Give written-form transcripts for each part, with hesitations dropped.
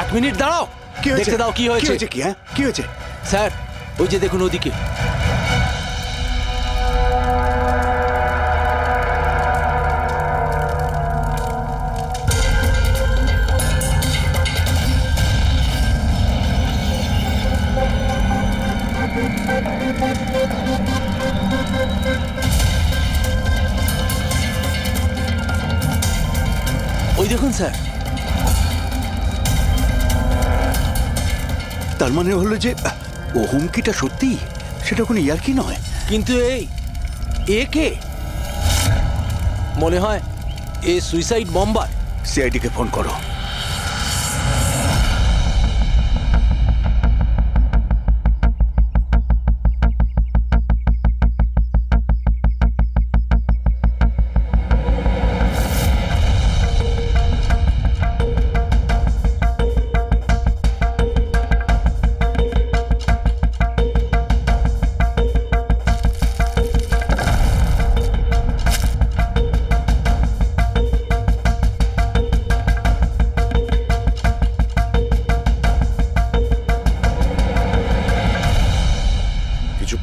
এক মিনিট দাঁড়াও, দেখতে দাও কি হয়েছে। কি হয়েছে স্যার? ওই যে দেখুন ওদিকে। ওই দেখুন স্যার। তার মানে হলো যে ও হুমকিটা সত্যি, সেটা কোনো ইয়ার্কি নয়। কিন্তু এ কে? মনে হয় এ সুইসাইড বম্বার। সিআইডিকে ফোন করো।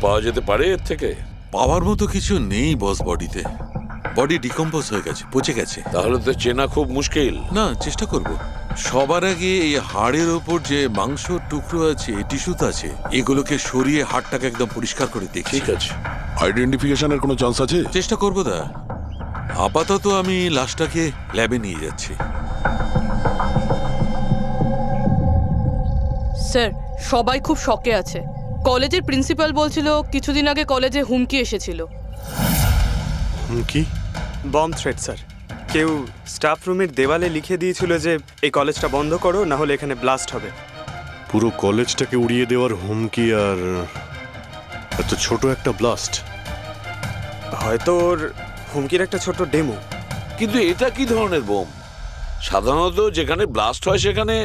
পাওয়া যেতে পারে এর থেকে? পাওয়ার মতো কিছু নেই বস, বডিতে। বডি ডিকম্পোজ হয়ে গেছে, পচে গেছে। তাহলে তো চেনা খুব মুশকিল। না, চেষ্টা করব। সবার আগে এই হাড়ের ওপর যে মাংস টুকরো আছে, টিস্যুত আছে, এগুলোকে সরিয়ে হাড়টাকে একদম পরিষ্কার করে দেখি। ঠিক আছে। আইডেন্টিফিকেশনের কোনো চান্স আছে? চেষ্টা করবো দা। আপাতত আমি লাশটাকে ল্যাবে নিয়ে যাচ্ছি। স্যার, সবাই খুব শকে আছে। কলেজের প্রিন্সিপাল বলছিল কিছুদিন আগে কলেজে হুমকি এসেছিল। হুমকি? Bomb threat sir. কেউ স্টাফ রুমের দেওয়ালে লিখে দিয়েছিল যে এই কলেজটা বন্ধ করো, না হলে এখানে ব্লাস্ট হবে। পুরো কলেজটাকে উড়িয়ে দেওয়ার হুমকি, আর এত ছোট একটা ব্লাস্ট। হয়তো ওর হুমকির একটা ছোট ডেমো। কিন্তু এটা কি ধরনের বোম? সাধারণত যেখানে ব্লাস্ট হয় সেখানে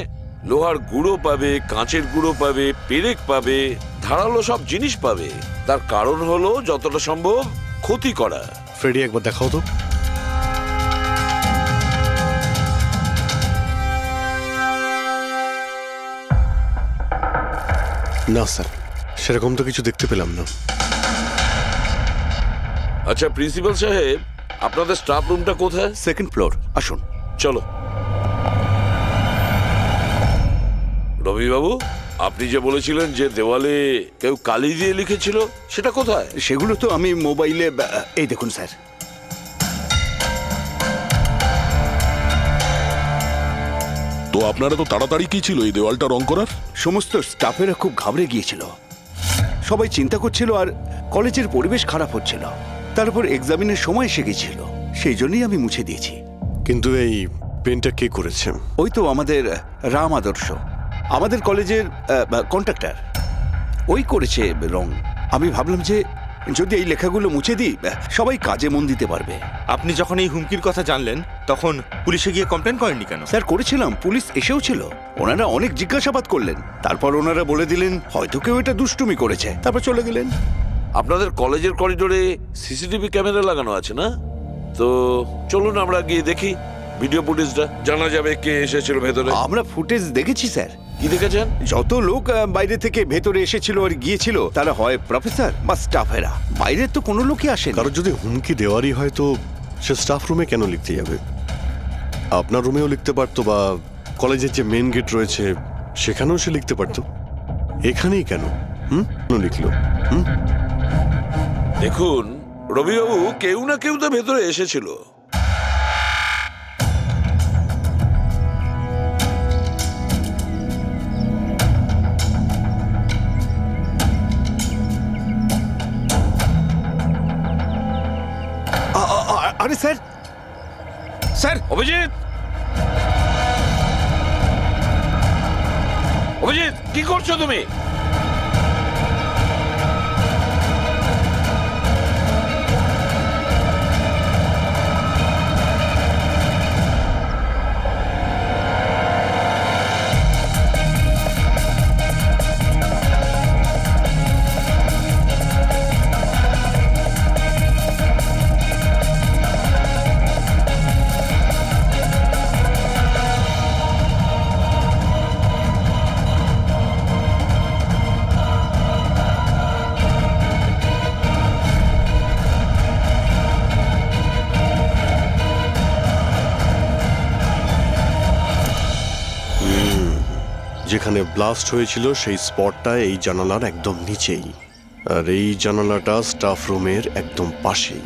লোহার গুঁড়ো পাবে, কাঁচের গুঁড়ো পাবে, পেরেক পাবে, ধারালো সব জিনিস পাবে। তার কারণ হলো যতটা সম্ভব ক্ষতি করা। ফ্রেডি, একবার দেখাও তো। না স্যার, সেরকম তো কিছু দেখতে পেলাম না। আচ্ছা প্রিন্সিপাল সাহেব, আপনাদের স্টাফ রুমটা কোথায়? সেকেন্ড ফ্লোর, আসুন। চলো। রবিবাবু, আপনি যে বলেছিলেন যে দেওয়ালে কেউ কালি দিয়ে লিখেছিল, সেটা কোথায়? সেগুলো তো আমি মোবাইলে, এই দেখুন স্যার। তো আপনারা তো তাড়াতাড়ি কি ছিল এই দেওয়ালটা রং করার? সমস্ত স্টাফেরা খুব ঘাবড়ে গিয়েছিল, সবাই চিন্তা করছিল, আর কলেজের পরিবেশ খারাপ হচ্ছিল। তারপর এক্সামিনের সময় এসে গেছিল, সেই জন্যই আমি মুছে দিয়েছি। কিন্তু এই পেনটা কে করেছে? ওই তো আমাদের রাম আদর্শ, আমাদের কলেজের কন্ট্রাক্টর, ওই করেছে রং। আমি ভাবলাম যে যদি এই লেখাগুলো মুছে দিই, সবাই কাজে মন দিতে পারবে। আপনি যখন এই হুমকির কথা জানলেন তখন পুলিশে গিয়ে কমপ্লেন করেননি কেন? স্যার, করেছিলাম, পুলিশ এসেও ছিল। ওনারা অনেক জিজ্ঞাসাবাদ করলেন, তারপর ওনারা বলে দিলেন হয়তো কেউ এটা দুষ্টুমি করেছে, তারপর চলে গেলেন। আপনাদের কলেজের করিডোরে সিসিটিভি ক্যামেরা লাগানো আছে না? তো চলুন আমরা গিয়ে দেখি ভিডিও ফুটেজটা, জানা যাবে কে এসেছিল ভেতরে। আমরা ফুটেজ দেখেছি স্যার। কি দেখেছেন? যত লোক বাইরে থেকে ভেতরে এসেছিল আর গিয়েছিল, তারা হয় প্রফেসর বা স্টাফেরা, বাইরের তো কোনো লোকই আসেনি। কারণ যদি হুমকি দেওয়ারই হয় তো সে স্টাফ রুমে কেন লিখতে যাবে? আপনার রুমেও লিখতে পারতো, বা কলেজের যে মেন গেট রয়েছে সেখানেও সে লিখতে পারতো। এখানেই কেন লিখলো? দেখুন রবিবাবু, কেউ না কেউ তো ভেতরে এসেছিল। আরে স্যার, স্যার! অভিজিৎ, অভিজিৎ, কি করছো তুমি? যেখানে ব্লাস্ট হয়েছিল সেই স্পটটা এই জানালার একদম নিচেই, আর এই জানালাটা স্টাফ রুমের একদম পাশেই,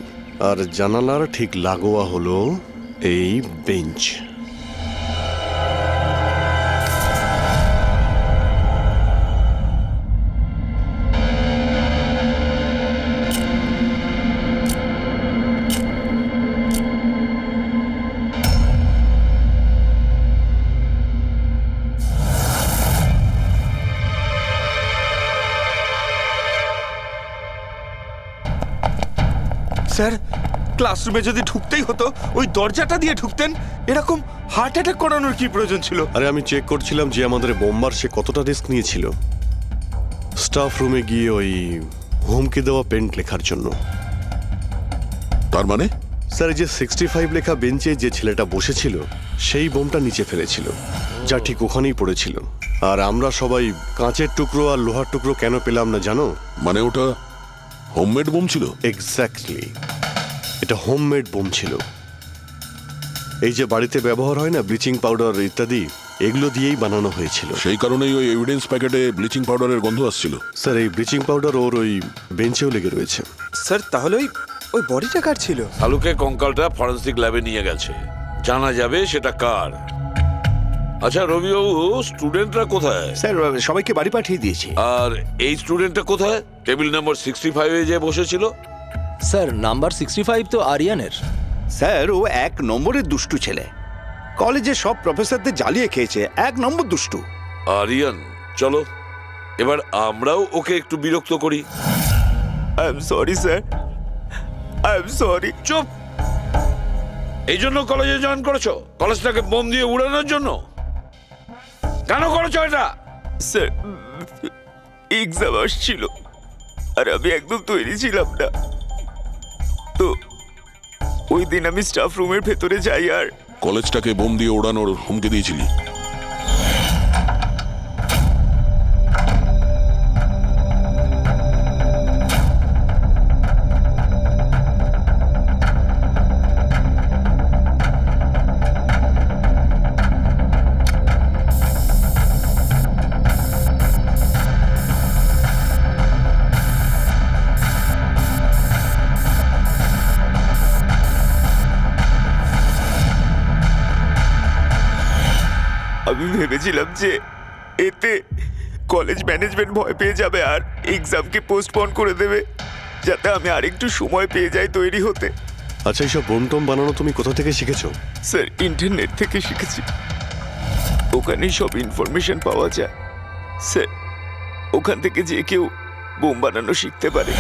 আর জানালার ঠিক লাগোয়া হলো এই বেঞ্চ। স্যার, ক্লাসরুমে যদি ঢুকতেই হতো ওই দরজাটা দিয়ে ঢুকতেন। এরকম হার্ট অ্যাটাক করানোর কি প্রয়োজন ছিল? আরে আমি চেক করছিলাম যে আমাদের বোম্বার সে কতটা রিস্ক নিয়েছিল স্টাফ রুমে গিয়ে ওই হুমকি দেওয়া পেন্ট লেখার জন্য। তার মানে স্যার, এই যে 65 লেখা বেঞ্চে যে ছেলেটা বসেছিল সেই বোমটা নিচে ফেলেছিল, যা ঠিক ওখানেই পড়েছিল। আর আমরা সবাই কাঁচের টুকরো আর লোহার টুকরো কেন পেলাম না জানো? মানে ওটা হোমমেড বোম ছিল? এক্স্যাক্টলি, এটা হোমমেড বোম ছিল। এই যে বাড়িতে ব্যবহার হয় না ব্লিচিং পাউডার ইত্যাদি, এগুলো দিয়েই বানানো হয়েছিল। সেই কারণেই ওই এভিডেন্স প্যাকেটে ব্লিচিং পাউডারের গন্ধ আসছিল। স্যার, এই ব্লিচিং পাউডার ওর ওই বেঞ্চেও লেগে রয়েছে। স্যার, তাহলে ওই বডিটা কার ছিল? শালুকে কঙ্কালটা ফরেন্সিক ল্যাবে নিয়ে গেছে, জানা যাবে সেটা কার। আচ্ছা রবিবাবু, স্টুডেন্টরা কোথায়? স্যার, সবাইকে বাড়ি পাঠিয়ে দিয়েছি। আর এই স্টুডেন্টটা কোথায়? টেবিল নাম্বার 65 যে বসেছিল? স্যার, নাম্বার 65 তো আরিয়ানের। স্যার, ও 1 নম্বরের দুষ্টু ছেলে। কলেজে সব প্রফেসরদের জ্বালিয়ে খেয়েছে, 1 নম্বর দুষ্টু। আরিয়ান, চলো এবার আমরাও ওকে একটু বিরক্ত করি। I am sorry sir, I am sorry. চুপ! এই জন্য কলেজে জয়েন করেছো? কলেজটাকে বোম দিয়ে উড়ানোর জন্য? কেন করেছো এটা? স্যার, এক্সাম আসছিল আর আমি একদম তৈরি ছিলাম না, তো ওই দিন আমি স্টাফ রুমের ভেতরে যাই আর কলেজটাকে বোম দিয়ে ওড়ানোর হুমকি দিয়েছিলি? আমি ভেবেছিলাম যে এতে কলেজ ম্যানেজমেন্ট ভয় পেয়ে যাবে আর এক্সামকে পোস্টপোন করে দেবে, যাতে আমি আরেকটু সময় পেয়ে যাই তৈরি হতে। আচ্ছা, এইসব বোম টোম বানানো তুমি কোথা থেকে শিখেছো? স্যার, ইন্টারনেট থেকে শিখেছি, ওখানেই সব ইনফরমেশন পাওয়া যায়। স্যার, ওখান থেকে যে কেউ বোম বানানো শিখতে পারে।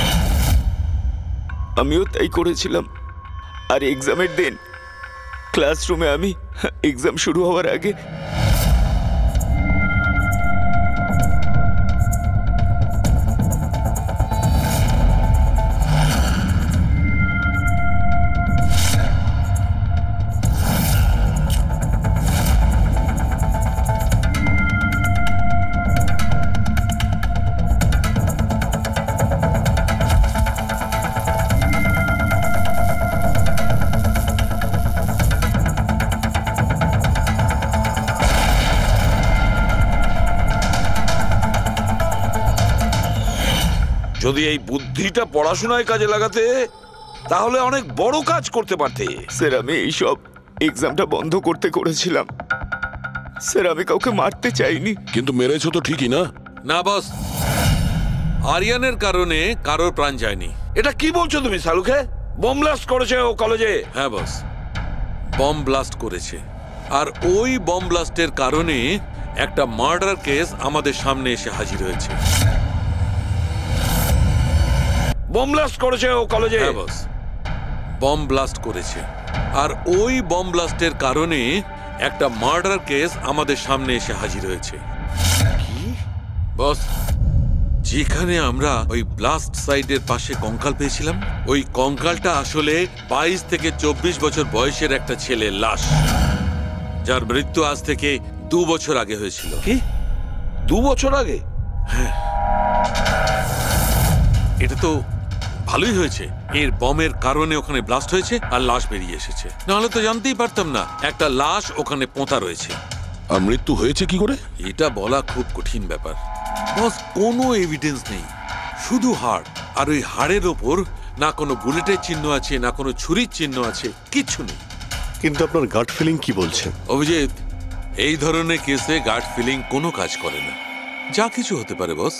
আমিও তাই করেছিলাম। আর এক্সামের দিন ক্লাসরুমে আমি এক্সাম শুরু হওয়ার আগে যদি এই বুদ্ধিটা পড়াশোনায় কাজে লাগাতে, তাহলে অনেক বড় কাজ করতে পারতে। স্যার, আমি এইসব এক্সামটা বন্ধ করতে করেছিলাম। স্যার, আমি কাউকে মারতে চাইনি। কিন্তু মেরেছো তো ঠিকই না? না বস, আরিয়ানের কারণে কারোর প্রাণ যায়নি। এটা কি বলছো তুমি শালুকে? বোম ব্লাস্ট করেছে ও কলেজে? হ্যাঁ বস, বম ব্লাস্ট করেছে। আর ওই বম ব্লাস্টের কারণে একটা মার্ডার কেস আমাদের সামনে এসে হাজির হয়েছে। বোম ব্লাস্ট করেছে ও কলেজে? হ্যাঁ বস, বম ব্লাস্ট করেছে। আর ওই বম ব্লাস্টের কারণে একটা মার্ডার কেস আমাদের সামনে এসে হাজির হয়েছে। বস, যেখানে আমরা ওই ব্লাস্ট সাইটের পাশে কঙ্কাল পেয়েছিলাম, ওই কঙ্কালটা আসলে 22 থেকে 24 বছর বয়সের একটা ছেলের লাশ, যার মৃত্যু আজ থেকে 2 বছর আগে হয়েছিল। কি? 2 বছর আগে? হ্যাঁ। এটা তো ভালোই হয়েছে, এর বমের কারণে ওখানে ব্লাস্ট হয়েছে আর লাশ বেরিয়ে এসেছে। নাহলে তো জানতেই পারতাম না একটা লাশ ওখানে পোঁতা রয়েছে। আর মৃত্যু হয়েছে কি করে? এটা বলা খুব কঠিন ব্যাপার বস। কোনো এভিডেন্স নেই, শুধু হাড়, আর ওই হাড়ের ওপর না কোনো বুলেটের চিহ্ন আছে, না কোনো ছুরির চিহ্ন আছে, কিচ্ছু নেই। কিন্তু আপনার গাট ফিলিং কি বলছে? অভিজিৎ, এই ধরনের কেসে গাট ফিলিং কোনো কাজ করে না। যা কিছু হতে পারে বস।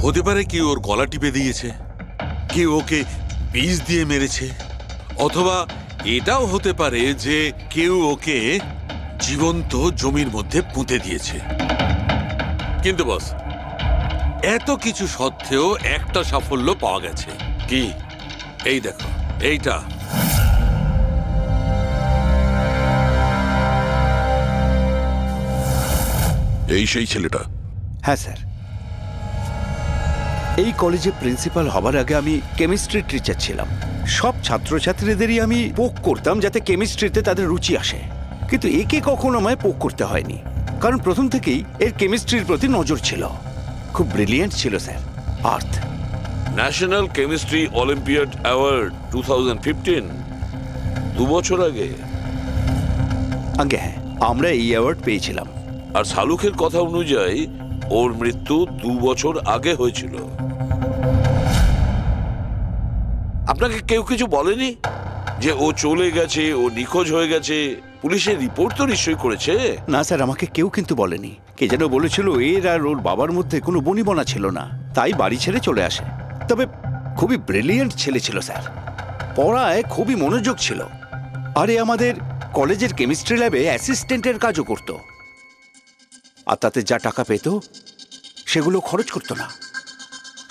হতে পারে কেউ ওর গলা টিপে দিয়েছে, কেউ ওকে বিষ দিয়ে মেরেছে, অথবা এটাও হতে পারে যে কেউ ওকে জীবন্ত জমির মধ্যে পুঁতে দিয়েছে। কিন্তু বস, এত কিছু সত্ত্বেও একটা সাফল্য পাওয়া গেছে। কি? এই দেখো, এইটা। এই সেই ছেলেটা? হ্যাঁ স্যার, এই কলেজে প্রিন্সিপাল হবার আগে আমি কেমিস্ট্রি টিচার ছিলাম। সব ছাত্রছাত্রীদেরই আমি পোক করতাম যাতে কেমিস্ট্রিতে তাদের রুচি আসে, কিন্তু একে কখনো আমায় পোক করতে হয়নি, কারণ প্রথম থেকেই এর কেমিস্ট্রির প্রতি নজর ছিল। খুব ব্রিলিয়েন্ট ছিল স্যার। আর্থ ন্যাশনাল কেমিস্ট্রি অলিম্পিয়াড অ্যাওয়ার্ড 2015, 2 বছর আগে। আগে হ্যাঁ, আমরা এই অ্যাওয়ার্ড পেয়েছিলাম। আর শালুকের কথা অনুযায়ী ওর মৃত্যু 2 বছর আগে হয়েছিল। আপনাকে কেউ কিছু বলেনি যে ও চলে গেছে, ও নিখোঁজ হয়ে গেছে? পুলিশের রিপোর্ট তো নিশ্চয়ই করেছে। না স্যার, আমাকে কেউ কিন্তু বলেনি। কে যেন বলেছিল এর আর ওর বাবার মধ্যে কোনো বনিবনা ছিল না, তাই বাড়ি ছেড়ে চলে আসে। তবে খুবই ব্রিলিয়েন্ট ছেলে ছিল স্যার, পড়ায় খুবই মনোযোগ ছিল। আরে আমাদের কলেজের কেমিস্ট্রি ল্যাবে অ্যাসিস্ট্যান্টের কাজও করতো, আর তাতে যা টাকা পেত সেগুলো খরচ করতো না,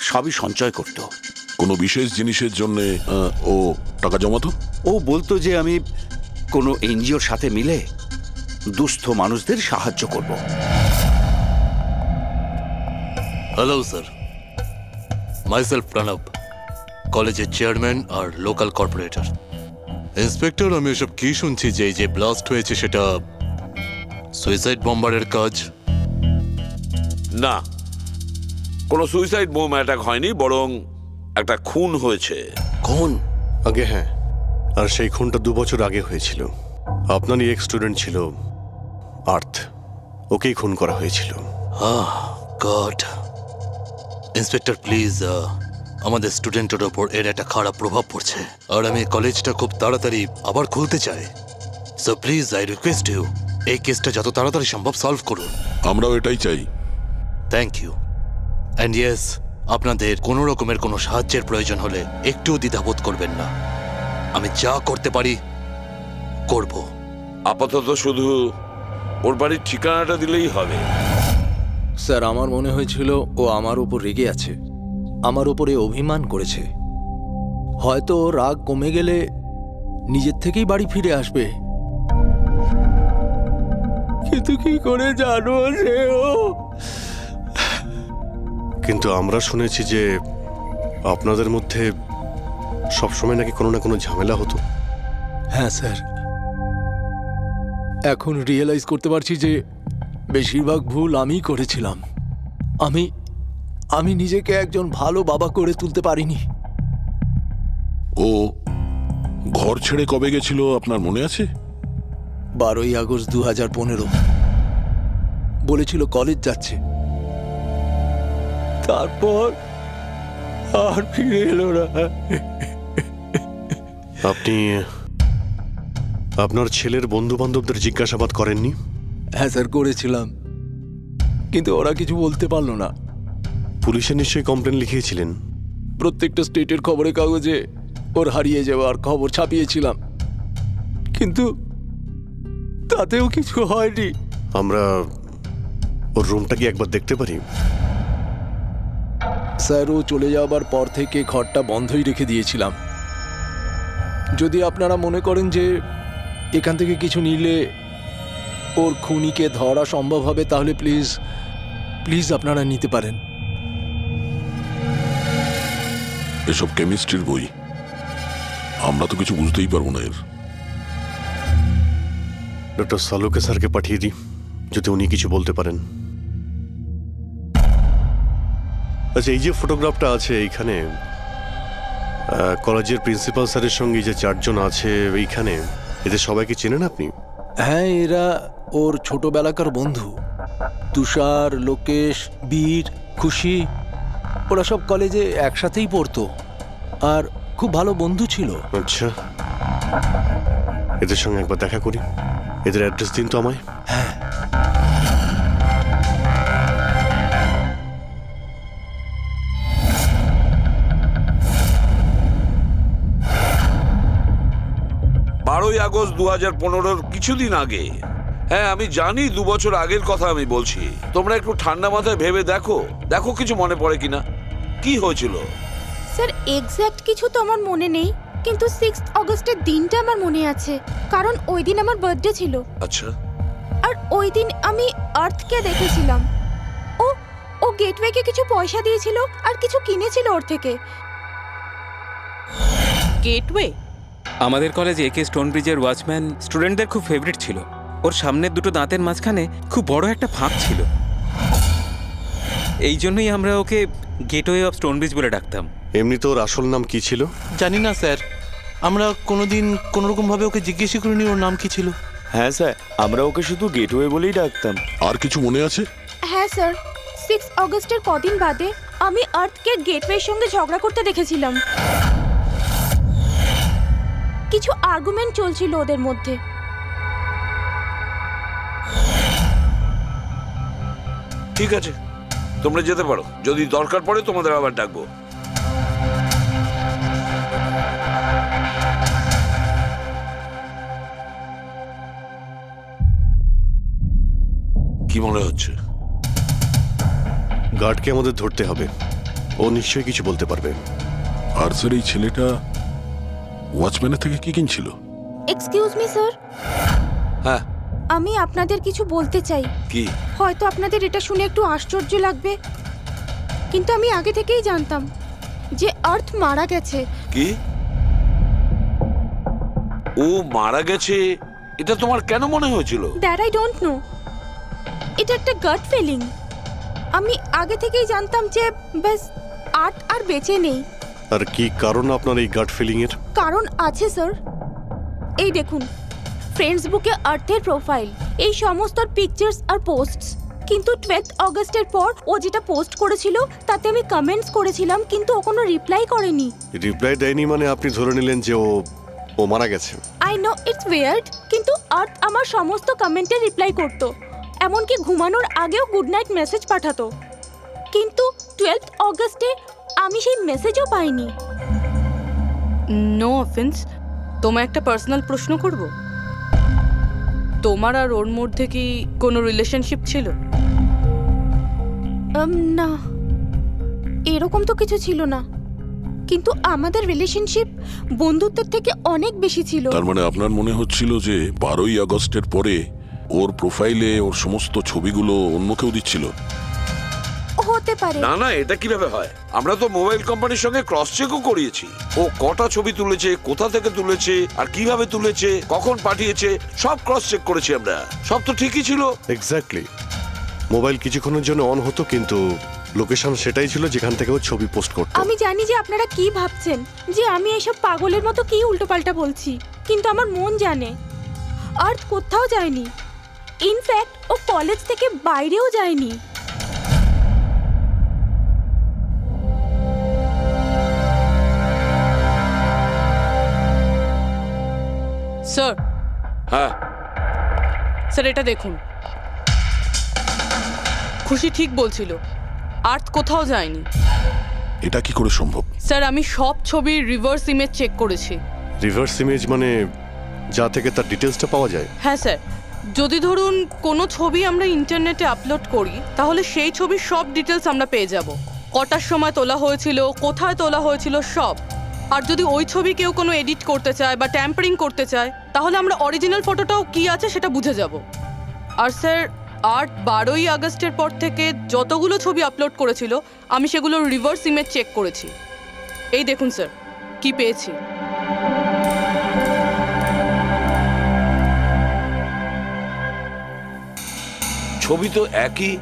সবই সঞ্চয় করতো। কোনো বিশেষ জিনিসের জন্য ও টাকা জমাতো? ও বলতো যে আমি কোনো এনজিওর সাথে মিলে দুস্থ মানুষদের সাহায্য করব। হ্যালো স্যার, মাইসেলফ প্রণব, কলেজের চেয়ারম্যান আর লোকাল কর্পোরেটর। ইন্সপেক্টর, আমি এসব কি শুনছি যে এই যে ব্লাস্ট হয়েছে সেটা সুইসাইড বম্বারের কাজ? না, কোনো সুইসাইড বোম অ্যাটাক হয়নি, বরং একটা খুন হয়েছে। খুন? আগে হ্যাঁ, আর সেই খুনটা 2 বছর আগে হয়েছিল। আপনারই এক স্টুডেন্ট ছিল আর্থ, ওকেই খুন করা হয়েছিল। গড। ইন্সপেক্টর প্লিজ, আমাদের স্টুডেন্টের ওপর এর একটা খারাপ প্রভাব পড়ছে, আর আমি কলেজটা খুব তাড়াতাড়ি আবার খুলতে চাই। So please I request you, এই কেসটা যত তাড়াতাড়ি সম্ভব সলভ করুন। আমরাও এটাই চাই। Thank you. অ্যান্ড ইয়েস, আপনাদের কোনো রকমের কোনো সাহায্যের প্রয়োজন হলে একটুও দ্বিধাবোধ করবেন না, আমি যা করতে পারি করব। আপাতত শুধু ওর বাড়ির ঠিকানাটা দিলেই হবে। স্যার, আমার মনে হয়েছিল ও আমার উপর রেগে আছে, আমার উপরে অভিমান করেছে। হয়তো রাগ কমে গেলে নিজের থেকেই বাড়ি ফিরে আসবে, কিন্তু কি করে জানো যে ও? কিন্তু আমরা শুনেছি যে আপনাদের মধ্যে সবসময় নাকি কোনো না কোনো ঝামেলা হতো। হ্যাঁ স্যার, এখন রিয়েলাইজ করতে পারছি যে বেশিরভাগ ভুল আমিই করেছিলাম। আমি নিজেকে একজন ভালো বাবা করে তুলতে পারিনি। ও ঘর ছেড়ে কবে গেছিল আপনার মনে আছে? 12ই আগস্ট 2015। বলেছিল কলেজ যাচ্ছে, তারপর আর ফিরে এলো না। আপনি আপনার ছেলের বন্ধু বান্ধবদের জিজ্ঞাসাবাদ করেননি? হ্যাঁ স্যার, করেছিলাম, কিন্তু ওরা কিছু বলতে পারলো না। পুলিশে নিশ্চয়ই কমপ্লেন লিখিয়েছিলেন? প্রত্যেকটা স্টেটের খবরের কাগজে ওর হারিয়ে যাওয়ার খবর ছাপিয়েছিলাম, কিন্তু তাতেও কিছু হয়নি। আমরা ওর রুমটা কি একবার দেখতে পারি? স্যার, ও চলে যাওয়ার পর থেকে ঘরটা বন্ধই রেখে দিয়েছিলাম। যদি আপনারা মনে করেন যে এখান থেকে কিছু নিলে ওর খুনিকে ধরা সম্ভব হবে, তাহলে প্লিজ আপনারা নিতে পারেন। এসব কেমিস্ট্রির বই, আমরা তো কিছু বুঝতেই পারবো না এর। ডক্টর সালুকে স্যারকে পাঠিয়ে দিই, যদি উনি কিছু বলতে পারেন। আচ্ছা, এই যে ফটোগ্রাফটা আছে এইখানে, কলেজের প্রিন্সিপাল স্যারের সঙ্গে যে 4 জন আছে এইখানে, এদের সবাইকে চেনেন আপনি? হ্যাঁ, এরা ওর ছোটবেলাকার বন্ধু তুষার, লোকেশ, বীর, খুশি, ওরা সব কলেজে একসাথেই পড়তো আর খুব ভালো বন্ধু ছিল। আচ্ছা, এদের সঙ্গে একবার দেখা করি। এদের অ্যাড্রেস দিন তো আমায়। হ্যাঁ, বারোই আগস্ট 2015 কিছুদিন আগে। হ্যাঁ আমি জানি 2 বছর আগের কথা আমি বলছি। তোমরা একটু ঠান্ডা মাথায় ভেবে দেখো, দেখো কিছু মনে পড়ে কিনা, কি হয়েছিল। স্যার এক্স্যাক্ট কিছু তো আমার মনে নেই, কিন্তু 6 অগস্টের দিনটা আমার মনে আছে, কারণ ওই দিন আমার বার্থডে ছিল। আচ্ছা, আর ওই দিন আমি আর্থকে দেখেছিলাম। ও গেটওয়েকে কিছু পয়সা দিয়েছিল আর কিছু কিনেছিল ওর থেকে। গেটওয়ে? আমাদের কলেজে একে স্টোন ব্রিজের ওয়াচম্যান স্টুডেন্টদের খুব ফেভারিট ছিল। ওর সামনের দুটো দাঁতের মাঝখানে খুব বড় একটা ফাঁক ছিল, এই জন্যই আমরা ওকে গেটওয়ে অফ স্টোন ব্রিজ বলে ডাকতাম। এমনি তো ওর আসল নাম কি ছিল? জানি না স্যার, আমরা কোনোদিন কোনোরকমভাবে ওকে জিজ্ঞেসই করিনি ওর নাম কি ছিল। হ্যাঁ স্যার, আমরা ওকে শুধু গেটওয়ে বলেই ডাকতাম। আর কিছু মনে আছে? হ্যাঁ স্যার, 6 অগস্টের কদিন বাদে আমি আর্থকে গেটওয়ের সঙ্গে ঝগড়া করতে দেখেছিলাম। কিছু আর্গুমেন্ট চলছিল ওদের মধ্যে। ঠিক আছে, তোমরা যেতে পারো, যদি দরকার পড়ে তোমাদের আবার ডাকবো। কি মনে হচ্ছে? গার্ডকে আমাদের ধরতে হবে, ও নিশ্চয়ই কিছু বলতে পারবে। আর স্যার এই ছেলেটা ওয়াচম্যানের থেকে কি কিনছিল? এক্সকিউজ মি স্যার, হ্যাঁ আমি আপনাদের কিছু বলতে চাই। কি? হয়তো আপনাদের এটা শুনে একটু আশ্চর্য লাগবে, কিন্তু আমি আগে থেকেই জানতাম যে আর্থ মারা গেছে। কি? ও মারা গেছে এটা তোমার কেন মনে হয়েছিল? দ্যাট আই ডোন্ট নো, এটা একটা গাট ফিলিং। আমি আগে থেকেই জানতাম যে ব্যাস আর্থ আর বেঁচে নেই। আর কি কারণ আপনার এই গাট ফিলিং এর? কারণ আছে স্যার, এই দেখুন ফ্রেন্ডস বুকে আর্থের প্রোফাইল, এই সমস্ত পিকচার্স আর পোস্টস। কিন্তু 12 অগস্টের পর ও যেটা পোস্ট করেছিল তাতে আমি কমেন্টস করেছিলাম, কিন্তু ও কোনো রিপ্লাই করেনি। রিপ্লাই দেয়নি মানে আপনি ধরে নিলেন যে ও মারা গেছে? আই নো ইটস ওয়ার্ড, কিন্তু আর্থ আমার সমস্ত কমেন্টে রিপ্লাই করতো, এমনকি ঘুমানোর আগেও গুড নাইট মেসেজ পাঠাতো। কিন্তু 12 অগস্টে আমি সেই মেসেজও পাইনি। নো অফেন্স, তোমায় একটা পার্সোনাল প্রশ্ন করব। তোমার আর ওর মধ্যে কি কোনো রিলেশনশিপ ছিল? না, এরকম তো কিছু ছিল না, কিন্তু আমাদের রিলেশনশিপ বন্ধুত্বের থেকে অনেক বেশি ছিল। তার মানে আপনার মনে হচ্ছিল যে 12ই আগস্টের পরে ওর প্রোফাইলে ওর সমস্ত ছবিগুলো অন্য কেউ দিচ্ছিল? হতে পারে। না না, এটা কিভাবে হয়? আমরা তো মোবাইল কোম্পানির সঙ্গে ক্রস চেকও করিয়েছি। ও কটা ছবি তুলেছে, কোথা থেকে তুলেছে, আর কিভাবে তুলেছে, কখন পাঠিয়েছে, সব ক্রস চেক করেছি আমরা। সব তো ঠিকই ছিল। এক্স্যাক্টলি, মোবাইল কিছুক্ষণের জন্য অন হতো, কিন্তু লোকেশন সেটাই ছিল যেখান থেকে ও ছবি পোস্ট করতো। আমি জানি যে আপনারা কি ভাবছেন, যে আমি এসব পাগলের মতো কি উল্টোপাল্টা বলছি, কিন্তু আমার মন জানে আর্থ কোথাও যায়নি। ইনফ্যাক্ট ও কলেজ থেকে বাইরেও যায়নি। স্যার। হ্যাঁ স্যার, এটা দেখুন, খুশি ঠিক বলছিল, আর্থ কোথাও যায়নি। এটা কি করে সম্ভব? স্যার, আমি সব ছবির রিভার্স ইমেজ চেক করেছি। রিভার্স ইমেজ মানে যা থেকে তার ডিটেলসটা পাওয়া যায়? হ্যাঁ স্যার, যদি ধরুন কোনো ছবি আমরা ইন্টারনেটে আপলোড করি, তাহলে সেই ছবির সব ডিটেলস আমরা পেয়ে যাব। কটার সময় তোলা হয়েছিল, কোথায় তোলা হয়েছিল, সব। আর যদি ওই ছবি কেউ কোনো এডিট করতে চায় বা ট্যাম্পারিং করতে চায়, তাহলে আমরা অরিজিনাল ফটোটাও কি আছে সেটা বুঝে যাব। আর স্যার, আর্ট 12ই আগস্টের পর থেকে যতগুলো ছবি আপলোড করেছিল, আমি সেগুলোর রিভার্স ইমেজ চেক করেছি। এই দেখুন স্যার, কি পেয়েছি। ছবি তো একই,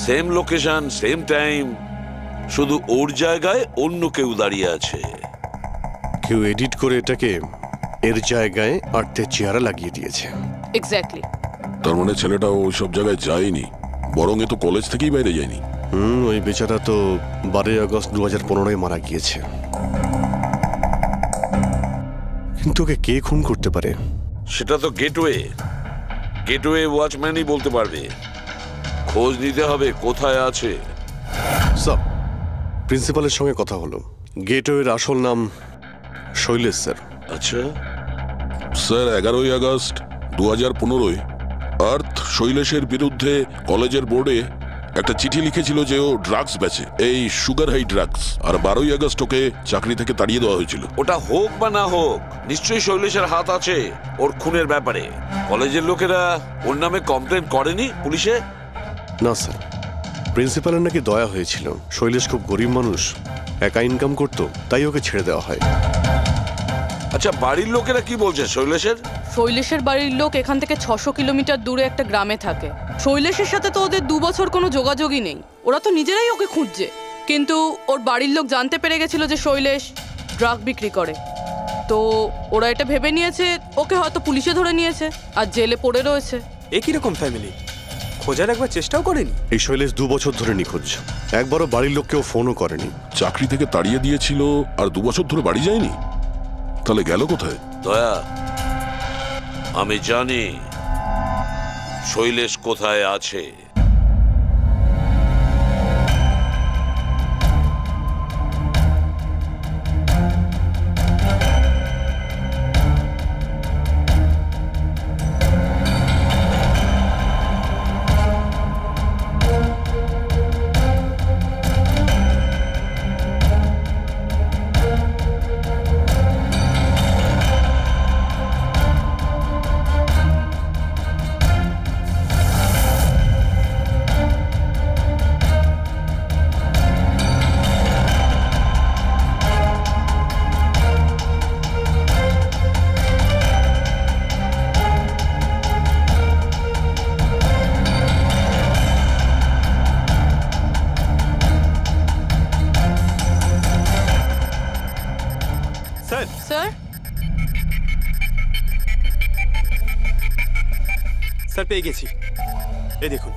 সেম লোকেশন, সেম টাইম, শুধু ওর জায়গায় অন্য কেউ দাঁড়িয়ে আছে। কেউ এডিট করে এটাকে এর জায়গায় আর্থের চেহারা লাগিয়ে দিয়েছে। এক্স্যাক্টলি। তার মানে ছেলেটা ওই সব জায়গায় যায়নি, বরং এ তো কলেজ থেকেই বাইরে যায়নি। ওই বেচারা তো 12 আগস্ট 2015 মারা গিয়েছে। কিন্তু ওকে কে খুন করতে পারে? সেটা তো গেটওয়ে ওয়াচম্যানই বলতে পারবে। খোঁজ নিতে হবে কোথায় আছে। স্যার, প্রিন্সিপালের সঙ্গে কথা হলো। গেটওয়ের আসল নাম শৈলেশ স্যার। আচ্ছা স্যার, 11 আগস্ট 2015 আর্থ শৈলেশের বিরুদ্ধে কলেজের বোর্ডে একটা চিঠি লিখেছিল যে ও ড্রাগস বেচে, এই সুগার হাই ড্রাগস। আর 12 আগস্ট ওকে চাকরি থেকে তাড়িয়ে দেওয়া হয়েছিল। ওটা হোক বা না হোক, নিশ্চয়ই শৈলেশের হাত আছে ওর খুনের ব্যাপারে। কলেজের লোকেরা ওর নামে কমপ্লেন করেনি পুলিশে? না স্যার, প্রিন্সিপালের নাকি দয়া হয়েছিল। শৈলেশ খুব গরিব মানুষ, একা ইনকাম করতো, তাই ওকে ছেড়ে দেওয়া হয়। আচ্ছা, বাড়ির লোকেরা কি বলছে শৈলেশের বাড়ির লোক এখান থেকে 600 কিলোমিটার দূরে একটা গ্রামে থাকে। শৈলেশের সাথে তো ওদের 2 বছর কোনো যোগাযোগই নেই। ওরা তো নিজেরাই ওকে খুঁজছে। কিন্তু ওর বাড়ির লোক জানতে পেরে গেছিল যে শৈলেশ ড্রাগ বিক্রি করে, তো ওরা এটা ভেবে নিয়েছে ওকে হয়তো পুলিশে ধরে নিয়েছে আর জেলে পড়ে রয়েছে। এ কিরকম ফ্যামিলি? খোঁজার একবার চেষ্টাও করেনি? এই শৈলেশ 2 বছর ধরে নিখোঁজ, একবারও বাড়ির লোককেও ফোনও করেনি। চাকরি থেকে তাড়িয়ে দিয়েছিল আর 2 বছর ধরে বাড়ি যায়নি, তাহলে গেল কোথায়? দয়া, আমি জানি শৈলেশ কোথায় আছে। স্যার, পেয়ে গেছি। এই দেখুন।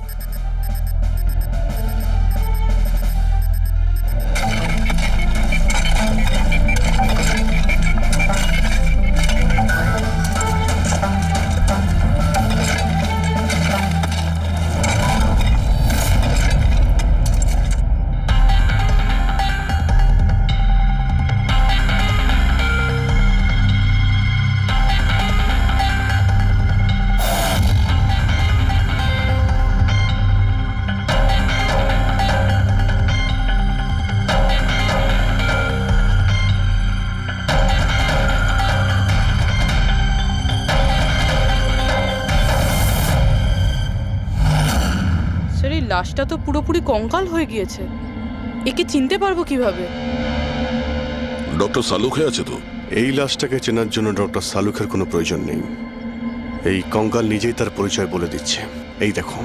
লাশটা তো পুরোপুরি কঙ্কাল হয়ে গিয়েছে। একে চিনতে পারবো কিভাবে? ডক্টর সালুখে আছে তো? এই লাশটাকে চেনার জন্য ডক্টর সালুখের কোনো প্রয়োজন নেই। এই কঙ্কাল নিজেই তার পরিচয় বলে দিচ্ছে। এই দেখো,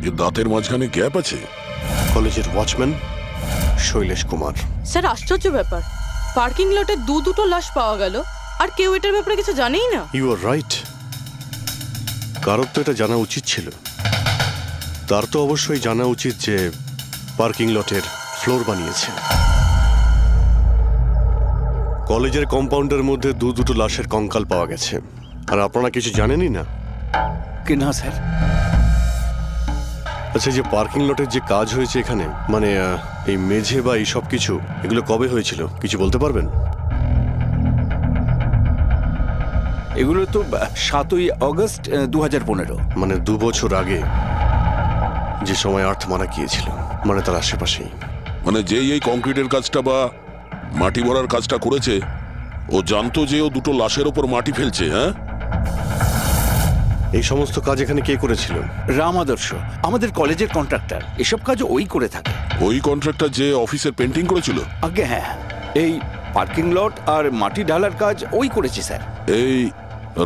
এর দাঁতের মাঝখানে গ্যাপ আছে। কলেজের ওয়াচম্যান শৈলেশ কুমার। স্যার, আশ্চর্য ব্যাপার, পার্কিং লটে দুটো লাশ পাওয়া গেল আর কেউ এটার ব্যাপারে কিছু জানেই না। You are right. কারোর তো এটা জানা উচিত ছিল। তার তো অবশ্যই জানা উচিত যে পার্কিং লটের ফ্লোর বানিয়েছে। কলেজের কম্পাউন্ডের মধ্যে দুটো লাশের কঙ্কাল পাওয়া গেছে, আর আপনারা কিছু জানেনই না? কি না স্যার? আচ্ছা, যে পার্কিং লটের যে কাজ হয়েছে এখানে, মানে এই মেঝে বা এই সব কিছু, এগুলো কবে হয়েছিল কিছু বলতে পারবেন? এগুলো তো 7ই আগস্ট 2015। মানে 2 বছর আগে, যে সময় আর্থ মারা গিয়েছিল, মানে তার আশেপাশেই। মানে যেই এই কংক্রিটের কাজটা বা মাটি ভরার কাজটা করেছে, ও জানতো যে ও দুটো লাশের ওপর মাটি ফেলছে। হ্যাঁ, এই সমস্ত কাজ এখানে কে করেছিল? রাম আদর্শ, আমাদের কলেজের কন্ট্রাক্টর। এসব কাজ ওই করে থাকে। ওই কন্ট্রাক্টর যে অফিসের পেন্টিং করেছিল? আগে হ্যাঁ, এই পার্কিং লট আর মাটি ঢালার কাজ ওই করেছে স্যার। এই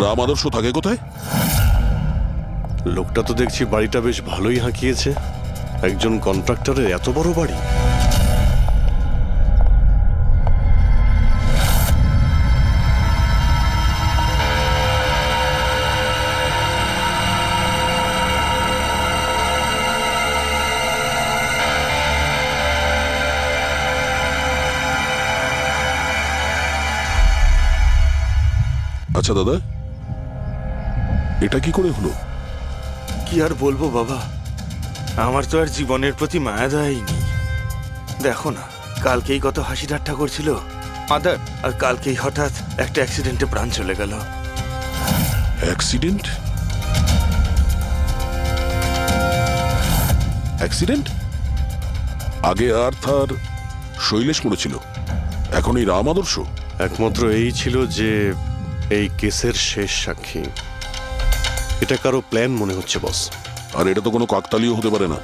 রাম আদর্শ থাকে কোথায়? লোকটা তো দেখছি বাড়িটা বেশ ভালোই হাঁকিয়েছে। একজন কন্ট্রাক্টরের এত বড় বাড়ি। আচ্ছা দাদা, এটা কি করে হলো? কি আর বলবো বাবা, আমার তো আর জীবনের প্রতি মায়া দয়াই নেই। দেখো না, কালকেই কত হাসি ঠাট্টা করছিল আদার, আর কালকেই হঠাৎ একটা অ্যাক্সিডেন্টে প্রাণ চলে গেল। অ্যাক্সিডেন্ট? অ্যাক্সিডেন্ট? আগে আর্থ আর শৈলেশ মরেছিল, এখন এই রাম আদর্শ। একমাত্র এই ছিল যে এই কেসের শেষ সাক্ষী। এটা কারো প্ল্যান মনে হচ্ছে বস। আর এটা তো কোনো কাকতালীয় হতে পারে না।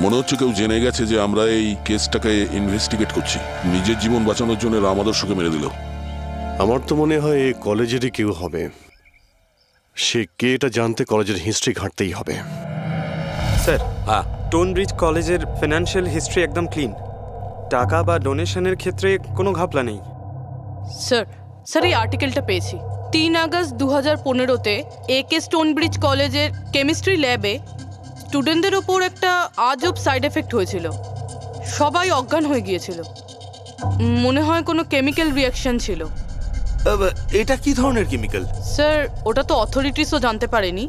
মনে হচ্ছে কেউ জেনে গেছে যে আমরা এই কেসটাকে ইনভেস্টিগেট করছি, নিজের জীবন বাঁচানোর জন্য রাম আদর্শকে মেরে দিল। আমার তো মনে হয় এই কলেজেরই কেউ হবে। সে কে এটা জানতে কলেজের হিস্ট্রি ঘাঁটতেই হবে। স্যার, স্টোনব্রিজ কলেজের ফিনান্সিয়াল হিস্ট্রি একদম ক্লিন। টাকা বা ডোনেশনের ক্ষেত্রে কোনো ঘাপলা নেই। স্যার এই আর্টিকেলটা পেয়েছি। 3 আগস্ট 2015-তে একে স্টোনব্রিজ কলেজের কেমিস্ট্রি ল্যাবে স্টুডেন্টদের ওপর একটা আজব সাইড এফেক্ট হয়েছিল। সবাই অজ্ঞান হয়ে গিয়েছিল। মনে হয় কোনো কেমিক্যাল রিয়াকশন ছিল। এটা কি ধরনের কেমিক্যাল? স্যার ওটা তো অথরিটিসও জানতে পারেনি।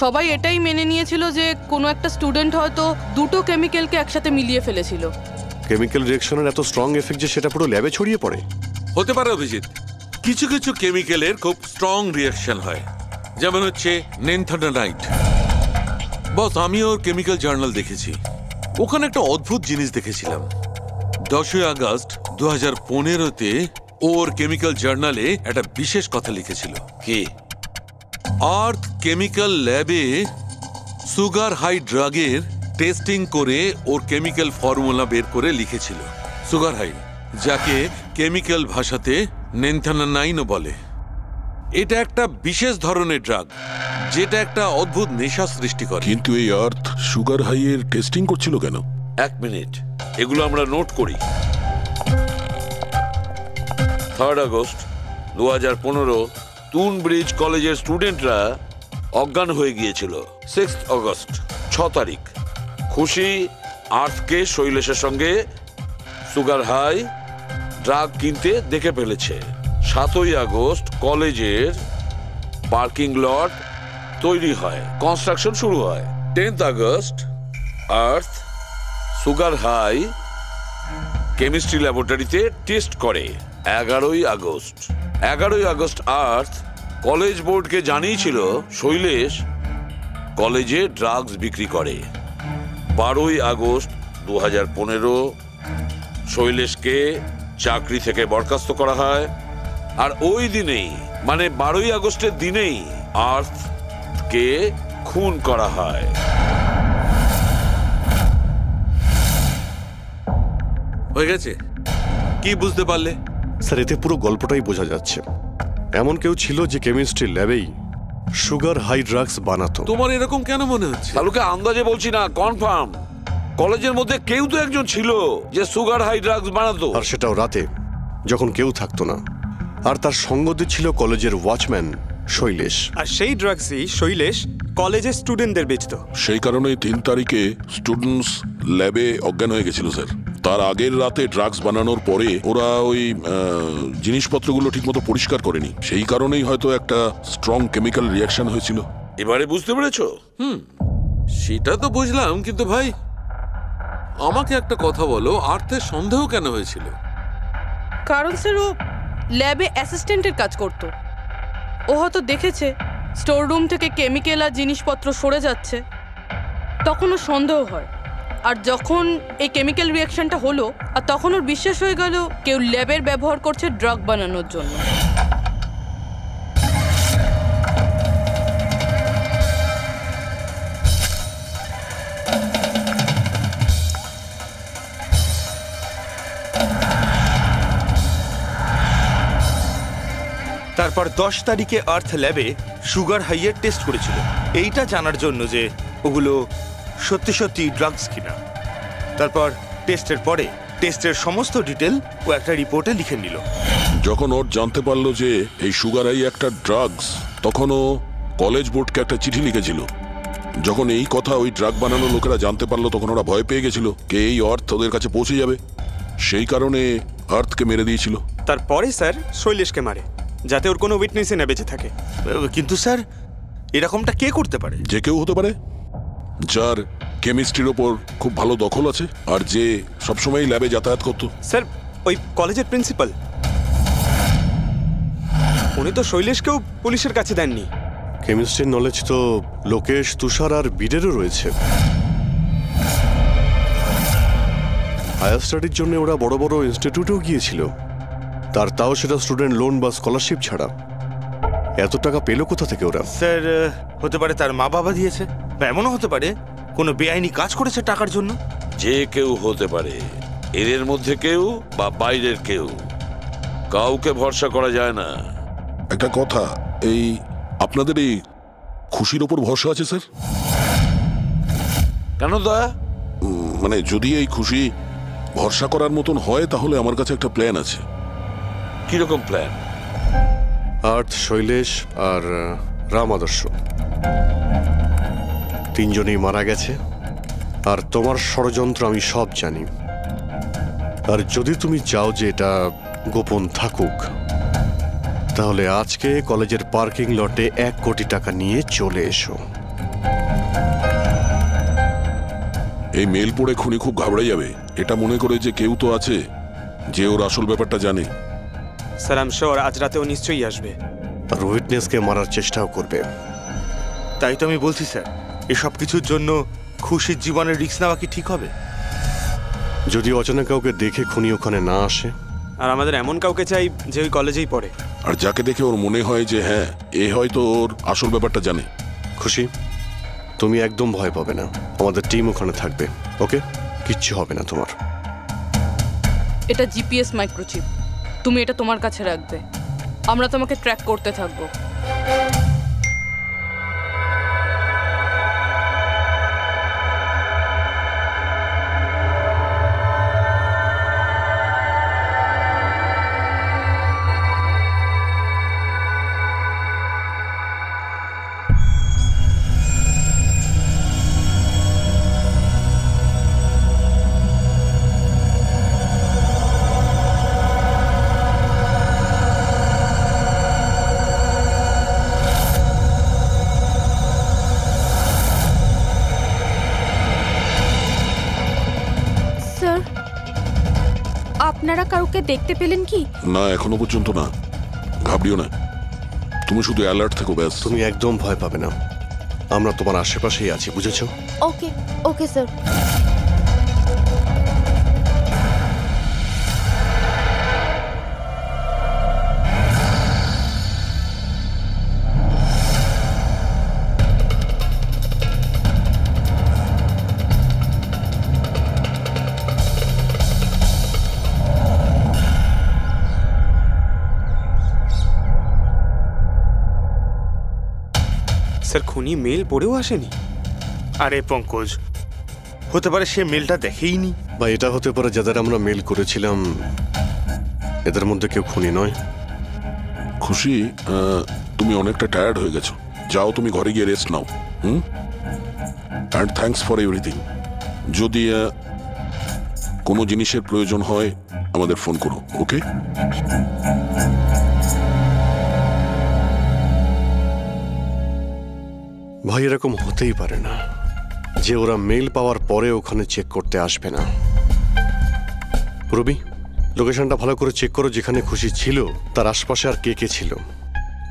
সবাই এটাই মেনে নিয়েছিল যে কোনো একটা স্টুডেন্ট হয়তো দুটো কেমিক্যালকে একসাথে মিলিয়ে ফেলেছিল। কেমিক্যাল রিঅ্যাকশনের এত স্ট্রং এফেক্ট যে সেটা পুরো ল্যাবে ছড়িয়ে পড়ে। হতে পারে অভিজিৎ, কিছু কিছু কেমিক্যালের খুব স্ট্রং রিয়াকশন হয়, যেমন হচ্ছে নেনথানাইট। বস, আমি ওর কেমিক্যাল জার্নাল দেখেছি, ওখানে একটা অদ্ভুত জিনিস দেখেছিলাম। 10 আগস্ট 2015-তে ওর কেমিক্যাল জার্নালে একটা বিশেষ কথা লিখেছিল। কি? আর্থ কেমিক্যাল ল্যাবে সুগার হাই ড্রাগের টেস্টিং করে ওর কেমিক্যাল ফর্মুলা বের করে লিখেছিল সুগার হাই, যাকে কেমিক্যাল ভাষাতে নেনথানাইনও বলে। এটা একটা বিশেষ ধরনের ড্রাগ যেটা একটা অদ্ভুত নেশা সৃষ্টি করে। কিন্তু এই আর্থ সুগার হাইয়ের টেস্টিং করছিল কেন? 1 মিনিট, এগুলো আমরা নোট করি। 3 আগস্ট 2015 স্টোনব্রিজ কলেজের স্টুডেন্টরা অজ্ঞান হয়ে গিয়েছিল। 6 আগস্ট 6 তারিখ খুশি আর্থকে শৈলেশের সঙ্গে সুগার হাই ড্রাগ কিনতে দেখে ফেলেছে। 7 আগস্ট কলেজের পার্কিং লট তৈরি হয়, কনস্ট্রাকশন শুরু হয়। 10 আগস্ট আর্থ সুগার হাই কেমিস্ট্রি ল্যাবরেটরিতে টেস্ট করে। 11 আগস্ট আর্থ কলেজ বোর্ডকে জানিয়েছিল শৈলেশ কলেজে ড্রাগস বিক্রি করে। 12 আগস্ট 2015 শৈলেশকে চাকরি থেকে বরখাস্ত করা হয়। আর ওই দিনেই, মানে 12 আগস্টের দিনেই আর্থকে খুন করা হয়। হয়ে গেছে? কি বুঝতে পারলে? স্যার, এতে পুরো গল্পটাই বোঝা যাচ্ছে। এমন কেউ ছিল যে কেমিস্ট্রি ল্যাবেই সুগার হাই ড্রাগস বানাতো। তোমার এরকম কেন মনে হচ্ছে? তাহলে আন্দাজে বলছি না, কনফার্ম কলেজের মধ্যে কেউ তো একজন ছিল যে সুগার হাই ড্রাগস বানাতো। আর সেটাও রাতে, যখন কেউ থাকতো না। আর তার সঙ্গ দিচ্ছিল কলেজের ওয়াচম্যান শৈলেশ। আর সেই ড্রাগসই শৈলেশ কলেজের স্টুডেন্টদের বেচতো। সেই কারণে 3 তারিখে স্টুডেন্টস ল্যাবে অজ্ঞান হয়ে গেছিল স্যার। তার আগের রাতে ড্রাগস বানানোর পরে ওরা ওই জিনিসপত্রগুলো ঠিকমতো পরিষ্কার করেনি, সেই কারণেই হয়তো একটা স্ট্রং কেমিক্যাল রিয়াকশন হয়েছিল। এবারে বুঝতে পেরেছো? সেটা তো বুঝলাম, কিন্তু ভাই আমাকে একটা কথা বলো, আর্থের সন্দেহ কেন হয়েছিল? কারণ স্যার ও ল্যাবে অ্যাসিস্ট্যান্টের কাজ করত। ও হয়তো দেখেছে স্টোর রুম থেকে কেমিক্যাল আর জিনিসপত্র সরে যাচ্ছে, তখন ওর সন্দেহ হয়। আর যখন এই কেমিক্যাল রিয়াকশনটা হলো, আর তখন ওর বিশ্বাস হয়ে গেল কেউ ল্যাবের ব্যবহার করছে ড্রাগ বানানোর জন্য। তারপর 10 তারিখে আর্থ ল্যাবে সুগার হাইয়ের টেস্ট করেছিল, এইটা জানার জন্য যে ওগুলো সত্যি সত্যি ড্রাগস কিনা। তারপর টেস্টের পরে টেস্টের সমস্ত ডিটেল ও একটা রিপোর্টে লিখে নিল। যখন ওর জানতে পারলো যে এই সুগার হাই একটা ড্রাগস, তখন ও কলেজ বোর্ডকে একটা চিঠি লিখেছিল। যখন এই কথা ওই ড্রাগ বানানো লোকেরা জানতে পারলো, তখন ওরা ভয় পেয়ে গেছিল কে এই আর্থ ওদের কাছে পৌঁছে যাবে, সেই কারণে আর্থকে মেরে দিয়েছিল। তারপরে স্যার শৈলেশকে মারে। যাতে ওর কোনো উইটনেসই না বেঁচে থাকে। কিন্তু স্যার এরকমটা কে করতে পারে? যে কেউ হতে পারে, যার কেমিস্ট্রির ওপর খুব ভালো দখল আছে আর যে সবসময় ল্যাবে যাতায়াত করতো। স্যার ওই কলেজের প্রিন্সিপাল, উনি তো শৈলেশকেও পুলিশের কাছে দেননি। কেমিস্ট্রির নলেজ তো লোকেশ, তুষার আর বীরেরও রয়েছে। হায়ার স্টাডির জন্য ওরা বড় বড় ইনস্টিটিউটেও গিয়েছিল, তাও সেটা স্টুডেন্ট লোন বা স্কলারশিপ ছাড়া। এত টাকা পেলো কোথা থেকে ওরা? স্যার হতে পারে তার মা বাবা দিয়েছে, বা এমনও হতে পারে কোনো বেআইনি কাজ করেছে টাকার জন্য। যে কেউ হতে পারে, এদের মধ্যে কেউ বা বাইরের কেউ, কাউকে ভরসা করা যায় না। একটা কথা, এই আপনাদের এই খুশির ওপর ভরসা আছে স্যার? কেন দা? মানে যদি এই খুশি ভরসা করার মতন হয় তাহলে আমার কাছে একটা প্ল্যান আছে। কিরকম প্ল্যান? আর্থ, শৈলেশ আর রাম আদর্শ তিনজনেই মারা গেছে, আর তোমার ষড়যন্ত্র আমি সব জানি। আর যদি তুমি চাও যে এটা গোপন থাকুক, তাহলে আজকে কলেজের পার্কিং লটে 1 কোটি টাকা নিয়ে চলে এসো। এই মেল পড়ে খুনি খুব ঘাবড়ে যাবে, এটা মনে করে যে কেউ তো আছে যে ওর আসল ব্যাপারটা জানে। স্যার আই এম শিওর আজ রাতে ও নিশ্চয়ই আসবে। আর উইটনেসকে মারার চেষ্টাও করবে। তাই তো আমি বলছি স্যার, এসব কিছুর জন্য খুশির জীবনের রিস্ক নেওয়া কি ঠিক হবে? যদি অচেনা কাউকে দেখে খুনি ওখানে না আসে। আর আমাদের এমন কাউকে চাই যে ওই কলেজেই পড়ে, আর যাকে দেখে ওর মনে হয় যে হ্যাঁ এ হয়তো ওর আসল ব্যাপারটা জানে। খুশি, তুমি একদম ভয় পাবে না, আমাদের টিম ওখানে থাকবে। ওকে, কিচ্ছু হবে না তোমার। এটা জিপিএস মাইক্রোচিপ, তুমি এটা তোমার কাছে রাখবে, আমরা তোমাকে ট্র্যাক করতে থাকবো। আপনারা কাউকে দেখতে পেলেন কি? না, এখনো পর্যন্ত না। ঘাবড়িও না, তুমি শুধু অ্যালার্ট থেকো ব্যাস। তুমি একদম ভয় পাবে না, আমরা তোমার আশেপাশেই আছি, বুঝেছো? ওকে ওকে স্যার। স্যার খুনি মেল পড়েও আসেনি? আরে পঙ্কজ, হতে পারে সে মেলটা দেখেইনি। বা এটা হতে পারে যাদের আমরা মেল করেছিলাম এদের মধ্যে কেউ খুনি নয়। খুশি, তুমি অনেকটা টায়ার্ড হয়ে গেছো, যাও তুমি ঘরে গিয়ে rest now. And thanks for everything. যদি কোনো জিনিসের প্রয়োজন হয় আমাদের ফোন করো, ওকে? ভাই এরকম হতেই পারে না যে ওরা মেল পাওয়ার পরে ওখানে চেক করতে আসবে না। রবি, লোকেশনটা ভালো করে চেক করো, যেখানে খুশি ছিল তার আশপাশে আর কে কে ছিল।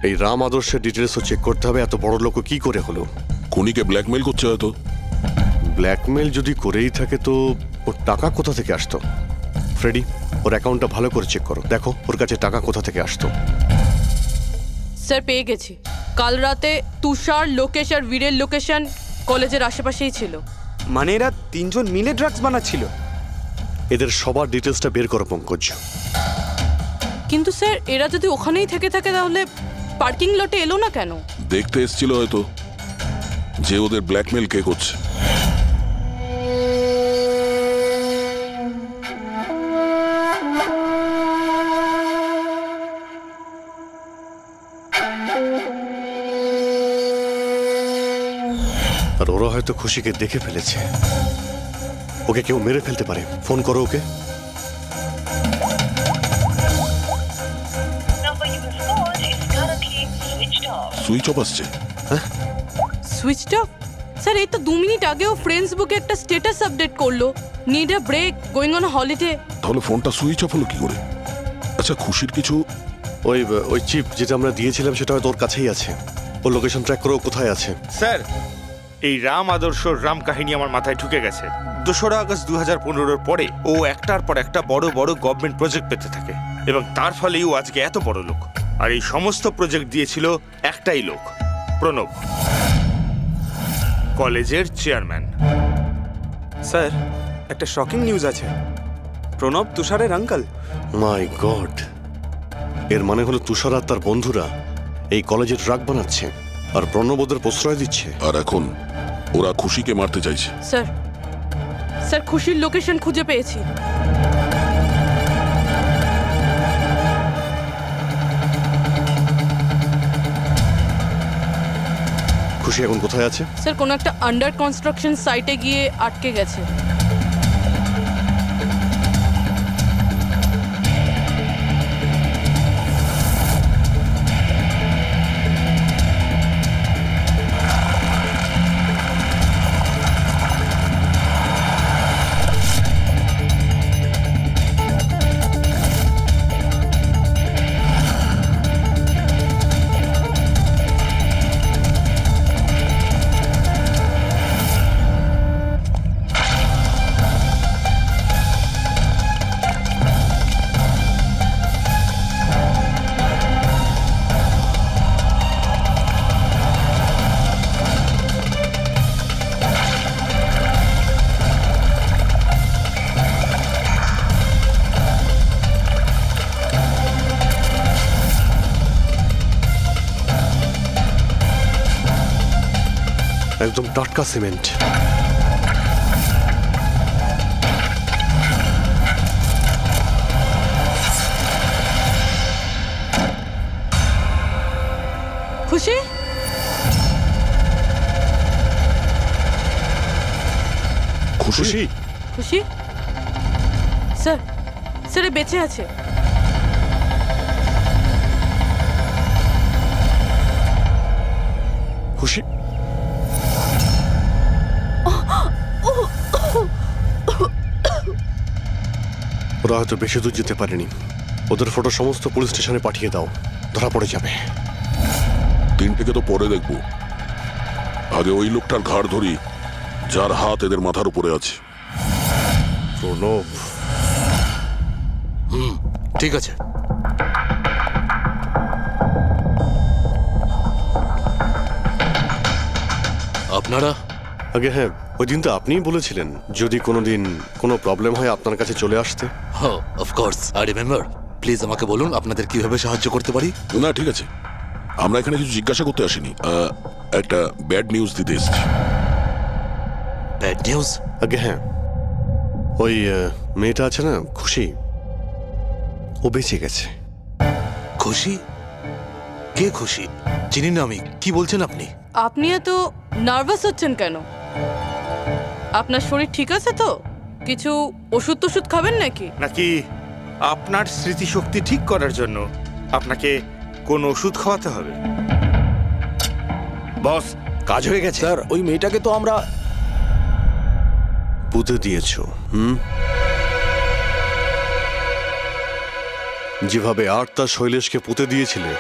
এই রাম আদর্শের ডিটেলসও চেক করতে হবে, এত বড় লোক কি করে হলো। খুনিকে ব্ল্যাকমেল করছে হয়তো। ব্ল্যাকমেল যদি করেই থাকে তো ওর টাকা কোথা থেকে আসতো? ফ্রেডি, ওর অ্যাকাউন্টটা ভালো করে চেক করো, দেখো ওর কাছে টাকা কোথা থেকে আসতো। স্যার পেয়ে গেছি, কাল রাতে তুষার, লোকেশ আর বীরের লোকেশন কলেজের আশেপাশেই ছিল। মানে এরা তিনজন মিলে ড্রাগস বানাচ্ছিল? এদের সবার ডিটেলসটা বের করো পঙ্কজ। কিন্তু স্যার এরা যদি ওখানেই থেকে থাকে তাহলে পার্কিং লটে এলো না কেন? দেখতে এসেছিল হয়তো যে ওদের ব্ল্যাকমেল কে করছে। আর ওরা হয়তো খুশিকে দেখে ফেলেছে, ওকে কেউ মেরে ফেলতে পারে। ফোন করো ওকে। number you have called switch off আসছে। Switched off? স্যার এই তো 2 মিনিট আগেও ফেসবুকে একটা স্ট্যাটাস আপডেট করলো, need a break, going on holiday. তাহলে ফোনটা সুইচ অফ হলো কি করে? আচ্ছা, খুশির কিছু ওই চিপ যেটা আমরা দিয়েছিলাম সেটা হয়তো ওর কাছেই আছে। ওর লোকেশন ট্র্যাক করে ও কোথায় আছে। স্যার, এই রাম আদর্শ রাম কাহিনী আমার মাথায় ঢুকে গেছে। 2রা আগস্ট 2015-র পরে ও একটার পর একটা বড় বড় গভর্নমেন্ট প্রজেক্ট পেতে থাকে এবং তার ফলেই ও আজকে এত বড় লোক। আর এই সমস্ত প্রজেক্ট দিয়েছিল একটাই লোক, প্রণব, কলেজের চেয়ারম্যান। স্যার, একটা শকিং নিউজ আছে। প্রণব তুষারের আঙ্কেল। মাই গড, এর মানে হলো তুষার আর তার বন্ধুরা এই কলেজে ড্রাগ বানাচ্ছে আর প্রণব ওদের প্রশ্রয় দিচ্ছে। আর এখন ওরা খুশিকে মারতে চাইছে। স্যার খুশির লোকেশন খুঁজে পেয়েছি। খুশি এখন কোথায় আছে? স্যার কোনো একটা আন্ডার কনস্ট্রাকশন সাইটে গিয়ে আটকে গেছে। একদম টাটকা সিমেন্ট। খুশি? খুশি? খুশি? স্যার বেঁচে আছে। খুশি? ওরা হয়তো বেশি দূর যেতে পারেনি। ওদের ফটো সমস্ত পুলিশ স্টেশনে পাঠিয়ে দাও, ধরা পড়ে যাবে। 3টেকে তো পরে দেখবো, আগে ওই লোকটার ঘাড় ধরি যার হাত এদের মাথার উপরে আছে। প্রণব। ঠিক আছে। আপনারা? আগে হ্যাঁ, ওই দিন তো আপনিই বলেছিলেন যদি কোনোদিন কোনো প্রবলেম হয় আপনার কাছে চলে আসতে। হ্যাঁ, অফকোর্স আই রিমেম্বার। প্লিজ আমাকে বলুন আপনাদের কিভাবে সাহায্য করতে পারি। না ঠিক আছে, আমরা এখানে কিছু জিজ্ঞাসা করতে আসিনি, একটা ব্যাড নিউজ দিতে এসেছি। Bad news? আগে হ্যাঁ, ওই মেয়েটা আছে না খুশি, ও বেঁচে গেছে। খুশি? কে খুশি? চিনি না আমি। কি বলছেন আপনি? আপনি এত নার্ভাস হচ্ছেন কেন? আপনার শরীর ঠিক আছে তো? কিছু ওষুধ টষুধ খাবেন নাকি? নাকি আপনার স্মৃতিশক্তি ঠিক করার জন্য আপনাকে কোন ওষুধ খাওয়াতে হবে? বস, কাজ হয়ে গেছে। স্যার ওই মেয়েটাকে তো আমরা পুঁতে দিয়েছ। যেভাবে আর তার শৈলেশকে পুঁতে দিয়েছিলে,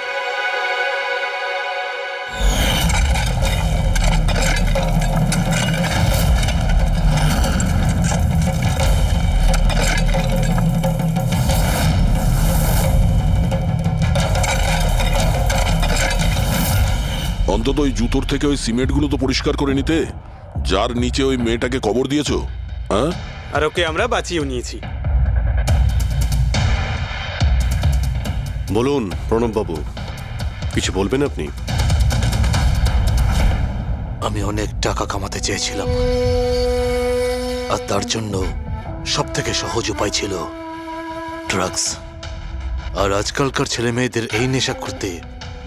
অন্তত ওই জুতোর থেকে ওই সিমেন্টগুলো তো পরিষ্কার করে নিতে, যার নিচে ওই মেয়েটাকে কবর দিয়েছো। হ্যাঁ, আর ওকে আমরা বাঁচিয়েও নিয়েছি। বলুন প্রণব বাবু, কিছু বলবেন আপনি? আমি অনেক টাকা কামাতে চেয়েছিলাম, আর তার জন্য সব থেকে সহজ উপায় ছিল ড্রাগস। আর আজকালকার ছেলে মেয়েদের এই নেশা করতে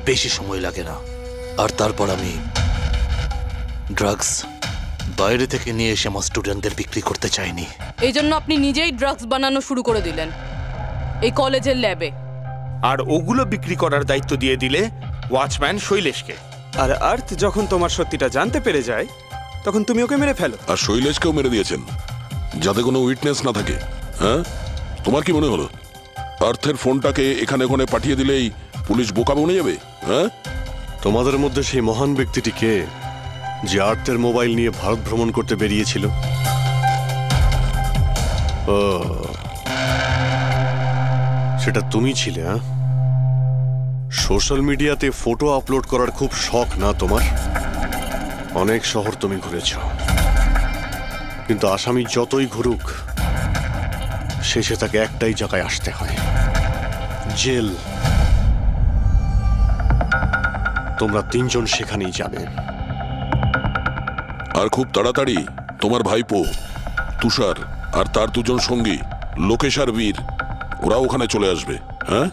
বেশি সময় লাগে না। আর তারপর আমি ড্রাগস বাইরে থেকে নিয়ে এসে আমার স্টুডেন্টদের বিক্রি করতে চাইনি। এই জন্য আপনি নিজেই ড্রাগস বানানো শুরু করে দিলেন এই কলেজের ল্যাবে। আর ওগুলো বিক্রি করার দায়িত্ব দিয়ে দিলে ওয়াচম্যান শৈলেশকে। আর আর্থ যখন তোমার সত্যিটা জানতে পেরে যায় তখন তুমি ওকে মেরে ফেলো। আর শৈলেশকেও মেরে দিয়েছেন যাতে কোনো উইটনেস না থাকে। হ্যাঁ, তোমার কি মনে হলো আর্থের ফোনটাকে এখানে ওখানে পাঠিয়ে দিলেই পুলিশ বোকা বনে যাবে? হ্যাঁ, তোমাদের মধ্যে সেই মহান ব্যক্তিটি কে যে আর্থের মোবাইল নিয়ে ভারত ভ্রমণ করতে বেরিয়েছিল? ও, সেটা তুমি ছিলে? হ্যাঁ, সোশ্যাল মিডিয়াতে ফটো আপলোড করার খুব শখ না তোমার? অনেক শহর তুমি ঘুরেছ, কিন্তু আসামি যতই ঘুরুক শেষে তাকে একটাই জায়গায় আসতে হয়, জেল। তোমরা তিনজন সেখানেই যাবে। আর খুব তাড়াতাড়ি তোমার ভাইপো তুষার আর তার দুজন সঙ্গী লোকেশ আর বীর ওরা ওখানে চলে আসবে। হ্যাঁ,